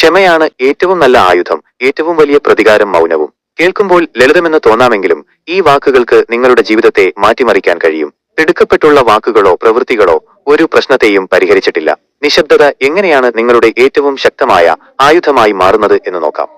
ക്ഷമയാണ് ഏറ്റവും നല്ല ആയുധം. ഏറ്റവും വലിയ പ്രതികാരം മൗനവും. കേൾക്കുമ്പോൾ ലളിതമെന്ന് തോന്നാമെങ്കിലും ഈ വാക്കുകൾക്ക് നിങ്ങളുടെ ജീവിതത്തെ മാറ്റിമറിക്കാൻ കഴിയും. തിടുക്കപ്പെട്ടുള്ള വാക്കുകളോ പ്രവൃത്തികളോ ഒരു പ്രശ്നത്തെയും പരിഹരിച്ചിട്ടില്ല. നിശബ്ദത എങ്ങനെയാണ് നിങ്ങളുടെ ഏറ്റവും ശക്തമായ ആയുധമായി മാറുന്നത് എന്ന് നോക്കാം.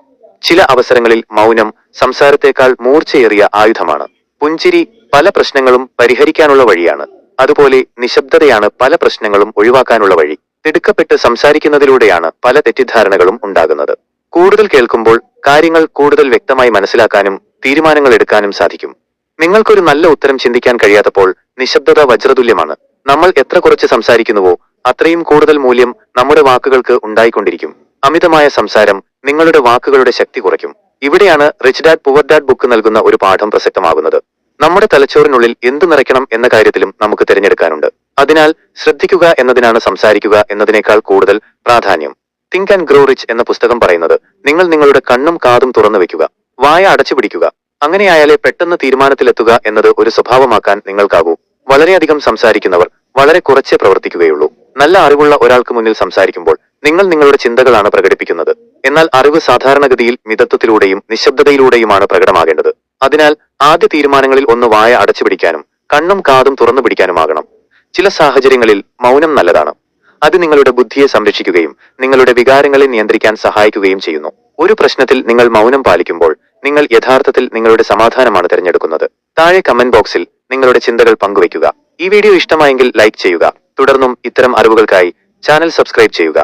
ചില അവസരങ്ങളിൽ മൗനം സംസാരത്തേക്കാൾ മൂർച്ചയേറിയ ആയുധമാണ്. പുഞ്ചിരി പല പ്രശ്നങ്ങളും പരിഹരിക്കാനുള്ള വഴിയാണ്. അതുപോലെ നിശബ്ദതയാണ് പല പ്രശ്നങ്ങളും ഒഴിവാക്കാനുള്ള വഴി. തിടുക്കപ്പെട്ട് സംസാരിക്കുന്നതിലൂടെയാണ് പല തെറ്റിദ്ധാരണകളും ഉണ്ടാകുന്നത്. കൂടുതൽ കേൾക്കുമ്പോൾ കാര്യങ്ങൾ കൂടുതൽ വ്യക്തമായി മനസ്സിലാക്കാനും തീരുമാനങ്ങൾ എടുക്കാനും സാധിക്കും. നിങ്ങൾക്കൊരു നല്ല ഉത്തരം ചിന്തിക്കാൻ കഴിയാത്തപ്പോൾ നിശബ്ദത വജ്രതുല്യമാണ്. നമ്മൾ എത്ര കുറച്ച് സംസാരിക്കുന്നുവോ അത്രയും കൂടുതൽ മൂല്യം നമ്മുടെ വാക്കുകൾക്ക് ഉണ്ടായിക്കൊണ്ടിരിക്കും. അമിതമായ സംസാരം നിങ്ങളുടെ വാക്കുകളുടെ ശക്തി കുറയ്ക്കും. ഇവിടെയാണ് rich dad poor dad book നൽകുന്ന ഒരു പാഠം പ്രസക്തമാകുന്നത്. നമ്മുടെ തലച്ചോറിനുള്ളിൽ എന്തു നിറയ്ക്കണം എന്ന കാര്യത്തിലും നമുക്ക് തിരഞ്ഞെടുക്കാനുണ്ട്. അതിനാൽ ശ്രദ്ധിക്കുക എന്നതിനാണ് സംസാരിക്കുക എന്നതിനേക്കാൾ കൂടുതൽ പ്രാധാന്യം. തിങ്ക് ആൻഡ് ഗ്രോ റിച്ച് എന്ന പുസ്തകം പറയുന്നത് നിങ്ങൾ നിങ്ങളുടെ കണ്ണും കാതും തുറന്നു വെക്കുക, വായ അടച്ചുപിടിക്കുക. അങ്ങനെയായാലേ പെട്ടെന്ന് തീരുമാനത്തിലെത്തുക എന്നത് ഒരു സ്വഭാവമാക്കാൻ നിങ്ങൾക്കാകൂ. വളരെയധികം സംസാരിക്കുന്നവർ വളരെ കുറച്ചേ പ്രവർത്തിക്കുകയുള്ളൂ. നല്ല അറിവുള്ള ഒരാൾക്ക് മുന്നിൽ സംസാരിക്കുമ്പോൾ നിങ്ങൾ നിങ്ങളുടെ ചിന്തകളാണ് പ്രകടിപ്പിക്കുന്നത്. എന്നാൽ അറിവ് സാധാരണഗതിയിൽ മിതത്വത്തിലൂടെയും നിശബ്ദതയിലൂടെയുമാണ് പ്രകടമാകേണ്ടത്. അതിനാൽ ആദ്യ തീരുമാനങ്ങളിൽ ഒന്ന് വായ അടച്ചുപിടിക്കാനും കണ്ണും കാതും തുറന്നു പിടിക്കാനുമാകണം. ചില സാഹചര്യങ്ങളിൽ മൗനം നല്ലതാണ്. അത് നിങ്ങളുടെ ബുദ്ധിയെ സംരക്ഷിക്കുകയും നിങ്ങളുടെ വികാരങ്ങളെ നിയന്ത്രിക്കാൻ സഹായിക്കുകയും ചെയ്യുന്നു. ഒരു പ്രശ്നത്തിൽ നിങ്ങൾ മൗനം പാലിക്കുമ്പോൾ നിങ്ങൾ യഥാർത്ഥത്തിൽ നിങ്ങളുടെ സമാധാനമാണ് തിരഞ്ഞെടുക്കുന്നത്. താഴെ കമന്റ് ബോക്സിൽ നിങ്ങളുടെ ചിന്തകൾ പങ്കുവയ്ക്കുക. ഈ വീഡിയോ ഇഷ്ടമായെങ്കിൽ ലൈക്ക് ചെയ്യുക. തുടർന്നും ഇത്തരം അറിവുകൾക്കായി ചാനൽ സബ്സ്ക്രൈബ് ചെയ്യുക.